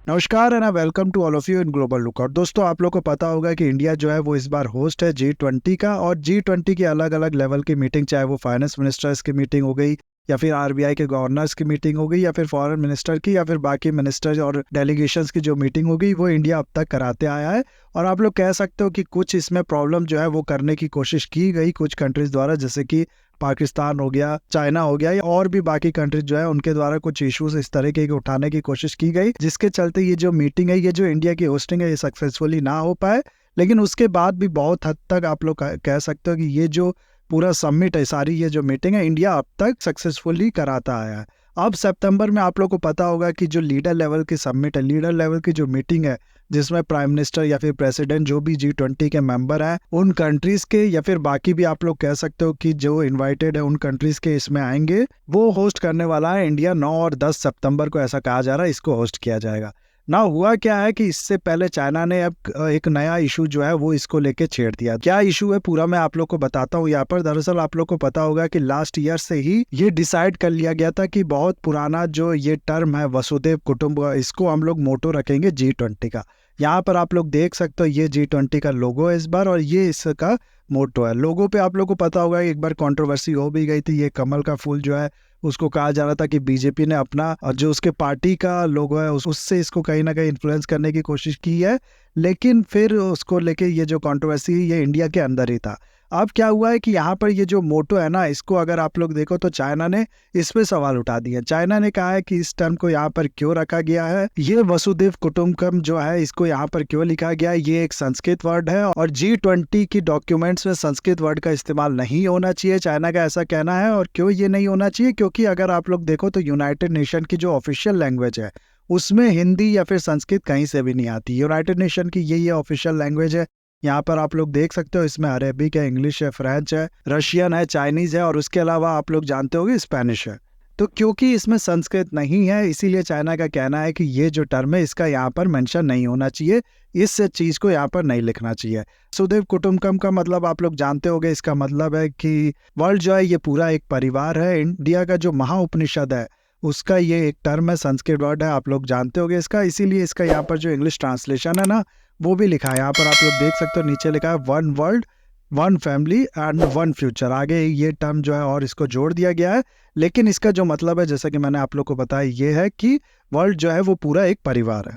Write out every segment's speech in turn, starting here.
नमस्कार and welcome to all of you in Global Lookout. दोस्तों, आप लोग को पता होगा कि इंडिया जो है वो इस बार होस्ट है G20 का, और G20 की अलग अलग लेवल की मीटिंग, चाहे वो फाइनेंस मिनिस्टर्स की मीटिंग हो गई या फिर आरबीआई के गवर्नर्स की मीटिंग हो गई या फिर फॉरेन मिनिस्टर की या फिर बाकी मिनिस्टर्स और डेलीगेशंस की जो मीटिंग हो गई, वो इंडिया अब तक कराते आया है। और आप लोग कह सकते हो कि कुछ इसमें प्रॉब्लम जो है वो करने की कोशिश की गई कुछ कंट्रीज द्वारा, जैसे कि पाकिस्तान हो गया, चाइना हो गया, या और भी बाकी कंट्रीज जो है उनके द्वारा कुछ इश्यूज इस तरह के उठाने की कोशिश की गई, जिसके चलते ये जो मीटिंग है, ये जो इंडिया की होस्टिंग है, ये सक्सेसफुली ना हो पाए। लेकिन उसके बाद भी बहुत हद तक आप लोग कह सकते हो कि ये जो पूरा समिट है, सारी ये जो मीटिंग है, इंडिया अब तक सक्सेसफुली कराता आया है। अब सितंबर में आप लोग को पता होगा कि जो लीडर लेवल की समिट है, लीडर लेवल की जो मीटिंग है, जिसमें प्राइम मिनिस्टर या फिर प्रेसिडेंट जो भी G20 के मेंबर हैं उन कंट्रीज के, या फिर बाकी भी आप लोग कह सकते हो कि जो इनवाइटेड है उन कंट्रीज के, इसमें आएंगे, वो होस्ट करने वाला है इंडिया। 9 और 10 सितंबर को ऐसा कहा जा रहा है इसको होस्ट किया जाएगा। ना हुआ क्या है कि इससे पहले चाइना ने अब एक नया इशू जो है वो इसको लेके छेड़ दिया। क्या इशू है पूरा मैं आप लोग को बताता हूँ यहाँ पर। दरअसल आप लोग को पता होगा कि लास्ट ईयर से ही ये डिसाइड कर लिया गया था कि बहुत पुराना जो ये टर्म है वसुधैव कुटुंब, इसको हम लोग मोटो रखेंगे G20 का। यहाँ पर आप लोग देख सकते हो ये G20 का लोगो है इस बार, और ये इसका मोटो है। लोगो पे आप लोग को पता होगा एक बार कंट्रोवर्सी हो भी गई थी। ये कमल का फूल जो है उसको कहा जा रहा था कि बीजेपी ने अपना जो उसके पार्टी का लोगो है उससे इसको कहीं ना कहीं इन्फ्लुएंस करने की कोशिश की है, लेकिन फिर उसको लेके ये जो कंट्रोवर्सी ये इंडिया के अंदर ही था। अब क्या हुआ है कि यहाँ पर ये जो मोटो है ना, इसको अगर आप लोग देखो तो चाइना ने इस पे सवाल उठा दिया। चाइना ने कहा है कि इस टर्म को यहाँ पर क्यों रखा गया है, ये वसुधैव कुटुंबकम जो है इसको यहाँ पर क्यों लिखा गया है, ये एक संस्कृत वर्ड है और G20 की डॉक्यूमेंट्स में संस्कृत वर्ड का इस्तेमाल नहीं होना चाहिए, चाइना का ऐसा कहना है। और क्यों ये नहीं होना चाहिए, क्योंकि अगर आप लोग देखो तो यूनाइटेड नेशन की जो ऑफिशियल लैंग्वेज है उसमें हिंदी या फिर संस्कृत कहीं से भी नहीं आती। यूनाइटेड नेशन की यही ऑफिशियल लैंग्वेज है। यहाँ पर आप लोग देख सकते हो इसमें अरेबिक है, इंग्लिश है, फ्रेंच है, रशियन है, चाइनीज है, और उसके अलावा आप लोग जानते होंगे स्पेनिश है। तो क्योंकि इसमें संस्कृत नहीं है, इसीलिए चाइना का कहना है कि ये जो टर्म है इसका यहाँ पर मेंशन नहीं होना चाहिए, इस चीज को यहाँ पर नहीं लिखना चाहिए। सुदेव कुटुंबकम का मतलब आप लोग जानते होंगे, इसका मतलब है कि वर्ल्ड जो है ये पूरा एक परिवार है। इंडिया का जो महाउपनिषद है उसका ये एक टर्म है, संस्कृत वर्ड है, आप लोग जानते होंगे इसका। इसीलिए इसका यहाँ पर जो इंग्लिश ट्रांसलेशन है ना वो भी लिखा है। यहाँ पर आप लोग देख सकते हो नीचे लिखा है one world, one family and one future. आगे ये टर्म जो है और इसको जोड़ दिया गया है, लेकिन इसका जो मतलब है जैसा कि मैंने आप लोग को बताया ये है कि वर्ल्ड जो है वो पूरा एक परिवार है।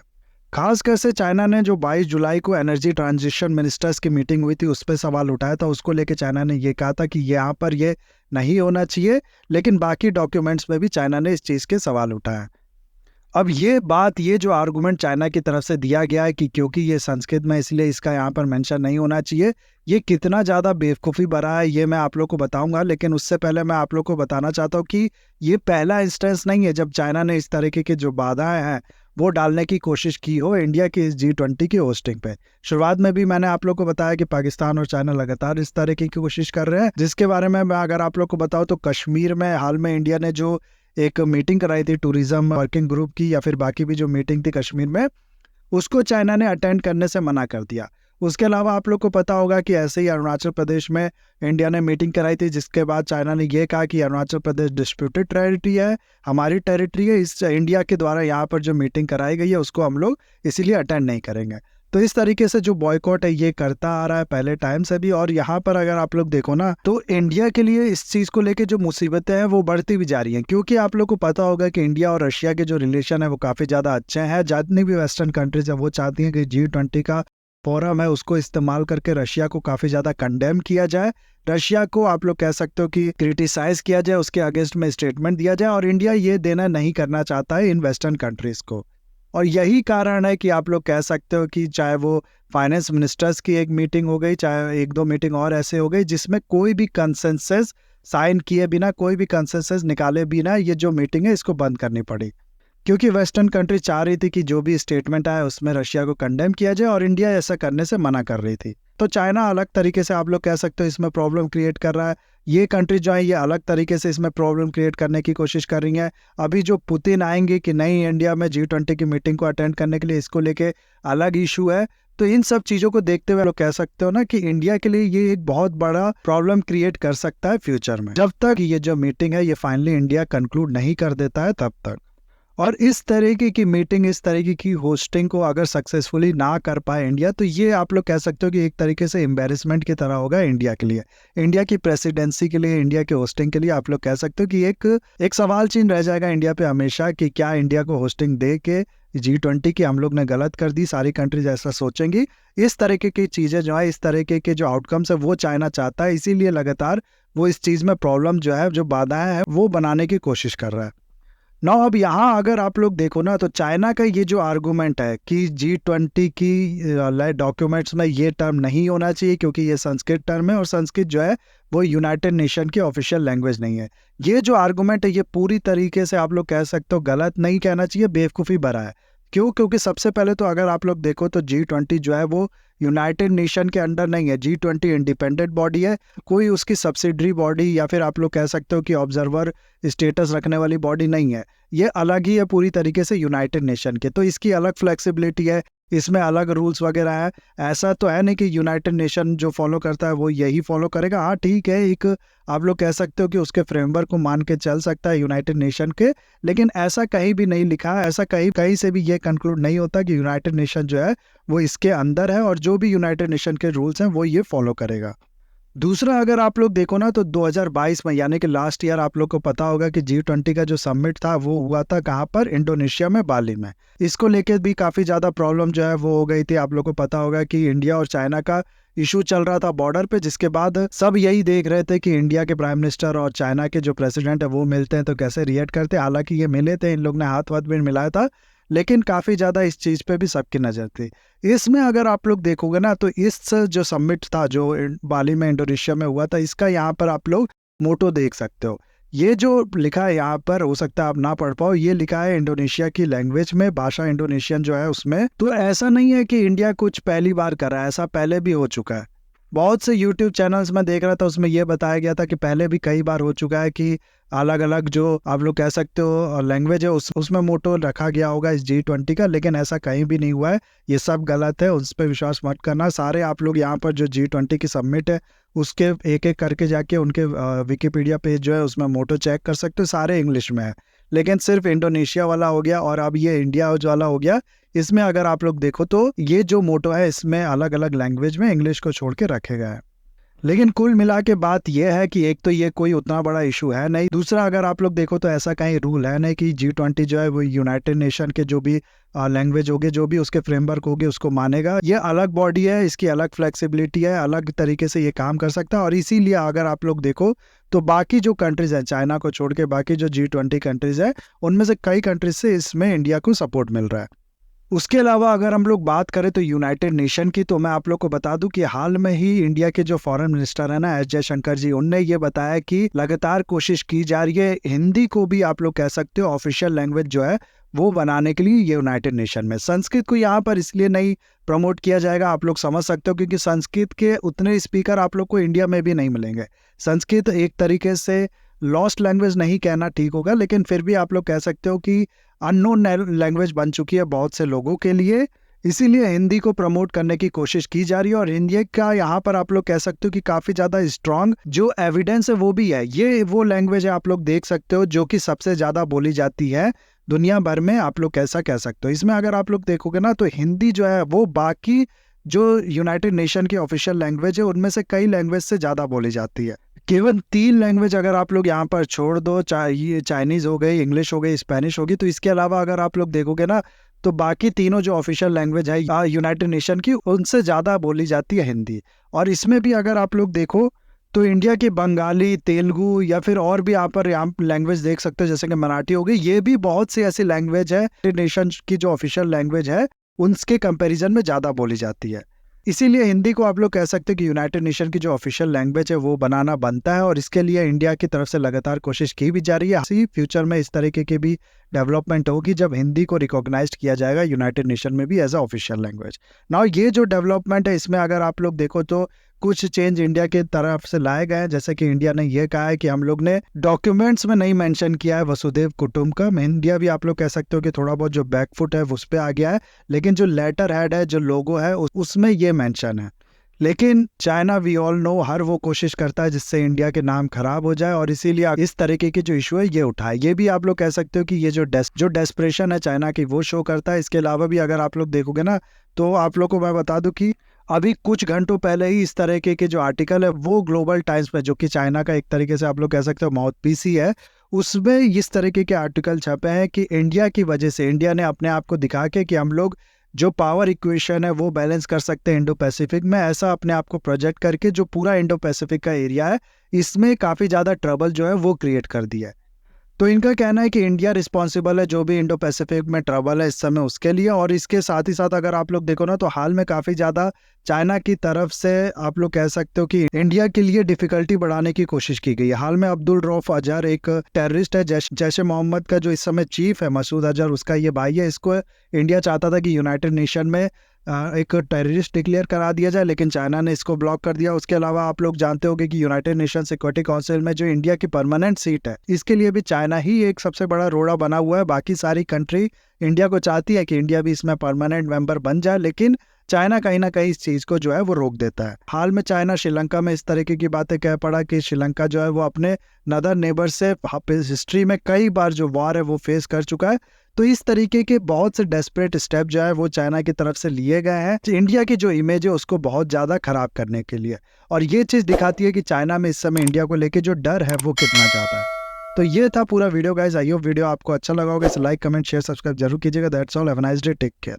खासकर से चाइना ने जो 22 जुलाई को एनर्जी ट्रांजिशन मिनिस्टर्स की मीटिंग हुई थी उस पर सवाल उठाया था। उसको लेके चाइना ने ये कहा था कि यहाँ पर ये नहीं होना चाहिए, लेकिन बाकी डॉक्यूमेंट्स में भी चाइना ने इस चीज़ के सवाल उठाए। अब ये बात, ये जो आर्गुमेंट चाइना की तरफ से दिया गया है कि क्योंकि ये संस्कृत में इसलिए इसका यहाँ पर मेंशन नहीं होना चाहिए, ये कितना ज़्यादा बेवकूफ़ी भरा है ये मैं आप लोग को बताऊंगा। लेकिन उससे पहले मैं आप लोग को बताना चाहता हूँ कि ये पहला इंस्टेंस नहीं है जब चाइना ने इस तरीके की जो बाधाएं हैं वो डालने की कोशिश की हो इंडिया की इस G20 की होस्टिंग पे। शुरुआत में भी मैंने आप लोग को बताया कि पाकिस्तान और चाइना लगातार इस तरीके की कोशिश कर रहे हैं, जिसके बारे में मैं अगर आप लोग को बताऊँ तो कश्मीर में हाल में इंडिया ने जो एक मीटिंग कराई थी टूरिज्म वर्किंग ग्रुप की, या फिर बाकी भी जो मीटिंग थी कश्मीर में, उसको चाइना ने अटेंड करने से मना कर दिया। उसके अलावा आप लोग को पता होगा कि ऐसे ही अरुणाचल प्रदेश में इंडिया ने मीटिंग कराई थी, जिसके बाद चाइना ने यह कहा कि अरुणाचल प्रदेश डिस्प्यूटेड टेरिटरी है, हमारी टेरिटरी है, इस इंडिया के द्वारा यहाँ पर जो मीटिंग कराई गई है उसको हम लोग इसीलिए अटेंड नहीं करेंगे। तो इस तरीके से जो बॉयकॉट है ये करता आ रहा है पहले टाइम से भी। और यहाँ पर अगर आप लोग देखो ना तो इंडिया के लिए इस चीज को लेके जो मुसीबतें हैं वो बढ़ती भी जा रही हैं, क्योंकि आप लोग को पता होगा कि इंडिया और रशिया के जो रिलेशन है वो काफी ज्यादा अच्छे हैं। जितनी भी वेस्टर्न कंट्रीज है वो चाहती हैं कि G20 का फोरम है उसको इस्तेमाल करके रशिया को काफी ज्यादा कंडेम किया जाए, रशिया को आप लोग कह सकते हो कि क्रिटिसाइज किया जाए, उसके अगेंस्ट में स्टेटमेंट दिया जाए। और इंडिया ये देना नहीं करना चाहता है इन वेस्टर्न कंट्रीज को। और यही कारण है कि आप लोग कह सकते हो कि चाहे वो फाइनेंस मिनिस्टर्स की एक मीटिंग हो गई, चाहे एक दो मीटिंग और ऐसे हो गई जिसमें कोई भी कंसेंसस साइन किए बिना, कोई भी कंसेंसस निकाले बिना ये जो मीटिंग है इसको बंद करनी पड़ी, क्योंकि वेस्टर्न कंट्री चाह रही थी कि जो भी स्टेटमेंट आए उसमें रशिया को कंडेम किया जाए, और इंडिया ऐसा करने से मना कर रही थी। तो चाइना अलग तरीके से आप लोग कह सकते हो इसमें प्रॉब्लम क्रिएट कर रहा है। ये कंट्री जो है ये अलग तरीके से इसमें प्रॉब्लम क्रिएट करने की कोशिश कर रही है। अभी जो पुतिन आएंगे कि नहीं इंडिया में G20 की मीटिंग को अटेंड करने के लिए, इसको लेके अलग इशू है। तो इन सब चीजों को देखते हुए लोग कह सकते हो ना कि इंडिया के लिए ये एक बहुत बड़ा प्रॉब्लम क्रिएट कर सकता है फ्यूचर में, जब तक ये जो मीटिंग है ये फाइनली इंडिया कंक्लूड नहीं कर देता है तब तक। और इस तरीके की मीटिंग, इस तरीके की होस्टिंग को अगर सक्सेसफुली ना कर पाए इंडिया, तो ये आप लोग कह सकते हो कि एक तरीके से एम्बेरसमेंट की तरह होगा इंडिया के लिए, इंडिया की प्रेसिडेंसी के लिए, इंडिया के होस्टिंग के लिए। आप लोग कह सकते हो कि एक सवाल चिन्ह रह जाएगा इंडिया पे हमेशा कि क्या इंडिया को होस्टिंग दे के G20 की हम लोग ने गलत कर दी, सारी कंट्रीज ऐसा सोचेंगी। इस तरीके की चीज़ें जो है, इस तरीके के जो आउटकम्स है वो चाइना चाहता है, इसीलिए लगातार वो इस चीज़ में प्रॉब्लम जो है, जो बाधाएं हैं वो बनाने की कोशिश कर रहा है। ना अब यहाँ अगर आप लोग देखो ना, तो चाइना का ये जो आर्गूमेंट है कि G20 की डॉक्यूमेंट्स में ये टर्म नहीं होना चाहिए क्योंकि ये संस्कृत टर्म है और संस्कृत जो है वो यूनाइटेड नेशन की ऑफिशियल लैंग्वेज नहीं है। ये जो आर्गूमेंट है ये पूरी तरीके से आप लोग कह सकते हो गलत, नहीं कहना चाहिए, बेवकूफ़ी भरा है। क्यों? क्योंकि सबसे पहले तो अगर आप लोग देखो तो G20 जो है वो यूनाइटेड नेशन के अंडर नहीं है। G20 इंडिपेंडेंट बॉडी है, कोई उसकी सब्सिडरी बॉडी या फिर आप लोग कह सकते हो कि ऑब्जर्वर स्टेटस रखने वाली बॉडी नहीं है। ये अलग ही है पूरी तरीके से यूनाइटेड नेशन के, तो इसकी अलग फ्लेक्सिबिलिटी है, इसमें अलग रूल्स वगैरह है। ऐसा तो है नहीं कि यूनाइटेड नेशन जो फॉलो करता है वो यही फॉलो करेगा। हाँ ठीक है, एक आप लोग कह सकते हो कि उसके फ्रेमवर्क को मान के चल सकता है यूनाइटेड नेशन के, लेकिन ऐसा कहीं भी नहीं लिखा है, ऐसा कहीं से भी ये कंक्लूड नहीं होता कि यूनाइटेड नेशन जो है वो इसके अंदर है और जो भी यूनाइटेड नेशन के रूल्स हैं वो ये फॉलो करेगा। दूसरा अगर आप लोग देखो ना, तो 2022 में यानी कि लास्ट ईयर आप लोग को पता होगा कि G20 का जो समिट था वो हुआ था कहाँ पर, इंडोनेशिया में, बाली में। इसको लेके भी काफ़ी ज़्यादा प्रॉब्लम जो है वो हो गई थी। आप लोग को पता होगा कि इंडिया और चाइना का इशू चल रहा था बॉर्डर पे, जिसके बाद सब यही देख रहे थे कि इंडिया के प्राइम मिनिस्टर और चाइना के जो प्रेसिडेंट है वो मिलते हैं तो कैसे रिएक्ट करते हैं। हालांकि ये मिले थे, इन लोग ने हाथ वाथ भी मिलाया था, लेकिन काफ़ी ज़्यादा इस चीज़ पे भी सबकी नज़र थी। इसमें अगर आप लोग देखोगे ना, तो इस जो समिट था जो बाली में इंडोनेशिया में हुआ था, इसका यहाँ पर आप लोग मोटो देख सकते हो। ये जो लिखा है यहाँ पर, हो सकता है आप ना पढ़ पाओ, ये लिखा है इंडोनेशिया की लैंग्वेज में, भाषा इंडोनेशियन जो है उसमें। तो ऐसा नहीं है कि इंडिया कुछ पहली बार कर रहा है, ऐसा पहले भी हो चुका है। बहुत से यूट्यूब चैनल्स में देख रहा था, उसमें यह बताया गया था कि पहले भी कई बार हो चुका है कि अलग अलग जो आप लोग कह सकते हो लैंग्वेज है उसमें मोटो रखा गया होगा इस G20 का, लेकिन ऐसा कहीं भी नहीं हुआ है। ये सब गलत है, उस पर विश्वास मत करना। सारे आप लोग यहाँ पर जो G20 की सबमिट है उसके एक एक करके जाके उनके विकिपीडिया पेज जो है उसमें मोटो चेक कर सकते हो, सारे इंग्लिश में है। लेकिन सिर्फ इंडोनेशिया वाला हो गया और अब ये इंडिया वाला हो गया, इसमें अगर आप लोग देखो तो ये जो मोटो है इसमें अलग अलग लैंग्वेज में इंग्लिश को छोड़ के रखे गए हैं। लेकिन कुल मिला के बात यह है कि एक तो ये कोई उतना बड़ा इशू है नहीं, दूसरा अगर आप लोग देखो तो ऐसा कहीं रूल है नहीं कि G20 जो है वो यूनाइटेड नेशन के जो भी लैंग्वेज होगी, जो भी उसके फ्रेमवर्क होगी उसको मानेगा। ये अलग बॉडी है, इसकी अलग फ्लेक्सिबिलिटी है, अलग तरीके से ये काम कर सकता है। और इसीलिए अगर आप लोग देखो तो बाकी जो कंट्रीज हैं, चाइना को छोड़ के बाकी जो G20 कंट्रीज है, उनमें से कई कंट्रीज से इसमें इंडिया को सपोर्ट मिल रहा है। उसके अलावा अगर हम लोग बात करें तो यूनाइटेड नेशन की, तो मैं आप लोग को बता दूं कि हाल में ही इंडिया के जो फॉरेन मिनिस्टर है ना, S. जयशंकर जी, उनने ये बताया कि लगातार कोशिश की जा रही है हिंदी को भी आप लोग कह सकते हो ऑफिशियल लैंग्वेज जो है वो बनाने के लिए यूनाइटेड नेशन में। संस्कृत को यहाँ पर इसलिए नहीं प्रमोट किया जाएगा, आप लोग समझ सकते हो, क्योंकि संस्कृत के उतने स्पीकर आप लोग को इंडिया में भी नहीं मिलेंगे। संस्कृत एक तरीके से लॉस्ट लैंग्वेज नहीं कहना ठीक होगा, लेकिन फिर भी आप लोग कह सकते हो कि अननोन लैंग्वेज बन चुकी है बहुत से लोगों के लिए। इसीलिए हिंदी को प्रमोट करने की कोशिश की जा रही है। और हिंदी का यहाँ पर आप लोग कह सकते हो कि काफ़ी ज़्यादा स्ट्रांग जो एविडेंस है वो भी है। ये वो लैंग्वेज है आप लोग देख सकते हो जो कि सबसे ज़्यादा बोली जाती है दुनिया भर में, आप लोग कैसा कह सकते हो। इसमें अगर आप लोग देखोगे ना, तो हिंदी जो है वो बाकी जो यूनाइटेड नेशन की ऑफिशियल लैंग्वेज है उनमें से कई लैंग्वेज से ज़्यादा बोली जाती है। केवल 3 लैंग्वेज अगर आप लोग यहाँ पर छोड़ दो, ये चाइनीज़ हो गई, इंग्लिश हो गई, स्पेनिश होगी, तो इसके अलावा अगर आप लोग देखोगे ना, तो बाकी तीनों जो ऑफिशियल लैंग्वेज है यूनाइटेड नेशन की, उनसे ज़्यादा बोली जाती है हिंदी। और इसमें भी अगर आप लोग देखो तो इंडिया की बंगाली, तेलुगु या फिर और भी यहाँ पर लैंग्वेज देख सकते हो, जैसे कि मराठी हो गई, ये भी बहुत सी ऐसी लैंग्वेज है नेशन की जो ऑफिशियल लैंग्वेज है उनके कंपैरिजन में ज़्यादा बोली जाती है। इसीलिए हिंदी को आप लोग कह सकते हैं कि यूनाइटेड नेशन की जो ऑफिशियल लैंग्वेज है वो बनाना बनता है, और इसके लिए इंडिया की तरफ से लगातार कोशिश की भी जा रही है। इसी फ्यूचर में इस तरीके की भी डेवलपमेंट होगी जब हिंदी को रिकॉग्नाइज्ड किया जाएगा यूनाइटेड नेशन में भी as a official language. Now ये जो डेवलपमेंट है इसमें अगर आप लोग देखो तो कुछ चेंज इंडिया की तरफ से लाए गए हैं। जैसे कि इंडिया ने यह कहा है कि हम लोग ने डॉक्यूमेंट्स में नहीं मेंशन किया है वसुदेव कुटुंबकम। इंडिया भी आप लोग कह सकते हो कि थोड़ा बहुत जो बैकफुट है उस पर आ गया है, लेकिन जो लेटर हेड है, जो लोगो है, उसमें ये मेंशन है। लेकिन चाइना वी ऑल नो हर वो कोशिश करता है जिससे इंडिया के नाम खराब हो जाए, और इसीलिए इस तरीके के जो इशू है ये उठाए। ये भी आप लोग कह सकते हो कि ये जो डेस्परेशन है चाइना की वो शो करता है। इसके अलावा भी अगर आप लोग देखोगे ना, तो आप लोग को मैं बता दूं कि अभी कुछ घंटों पहले ही इस तरीके के जो आर्टिकल है वो ग्लोबल टाइम्स में, जो कि चाइना का एक तरीके से आप लोग कह सकते हो माउथ पीस ही है, उसमें इस तरीके के आर्टिकल छपे हैं कि इंडिया की वजह से, इंडिया ने अपने आप को दिखा के कि हम लोग जो पावर इक्वेशन है वो बैलेंस कर सकते हैं इंडो पैसिफिक में, ऐसा अपने आप को प्रोजेक्ट करके जो पूरा इंडो पैसिफिक का एरिया है इसमें काफ़ी ज़्यादा ट्रबल जो है वो क्रिएट कर दिया है। तो इनका कहना है कि इंडिया रिस्पॉन्सिबल है जो भी इंडो पैसिफिक में ट्रबल है इस समय उसके लिए। और इसके साथ ही साथ अगर आप लोग देखो ना, तो हाल में काफ़ी ज़्यादा चाइना की तरफ से आप लोग कह सकते हो कि इंडिया के लिए डिफिकल्टी बढ़ाने की कोशिश की गई है। हाल में अब्दुल रऊफ अजहर, एक टेररिस्ट है, जैश ए मोहम्मद का जो इस समय चीफ है मसूद अजहर, उसका ये भाई है, इसको इंडिया चाहता था कि यूनाइटेड नेशन में एक टेररिस्ट डिक्लेयर करा दिया जाए, लेकिन चाइना ने इसको ब्लॉक कर दिया। उसके अलावा आप लोग जानते होंगे कि यूनाइटेड नेशन सिक्योरिटी काउंसिल में जो इंडिया की परमानेंट सीट है, इसके लिए भी चाइना ही एक सबसे बड़ा रोड़ा बना हुआ है। बाकी सारी कंट्री इंडिया को चाहती है कि इंडिया भी इसमें परमानेंट मेंबर बन जाए, लेकिन चाइना कहीं ना कहीं इस चीज़ को जो है वो रोक देता है। हाल में चाइना श्रीलंका में इस तरीके की बातें कह पड़ा कि श्रीलंका जो है वो अपने नदर नेबर से हिस्ट्री में कई बार जो वॉर है वो फेस कर चुका है। तो इस तरीके के बहुत से डेस्परेट स्टेप जो है वो चाइना की तरफ से लिए गए हैं इंडिया की जो इमेज है उसको बहुत ज़्यादा खराब करने के लिए। और ये चीज़ दिखाती है कि चाइना में इस समय इंडिया को लेके जो डर है वो कितना ज़्यादा है। तो ये था पूरा video guys. I hope video आपको अच्छा लगा होगा। इसे लाइक, कमेंट, शेयर, सब्सक्राइब जरूर कीजिएगा। That's all, have a nice day, take care.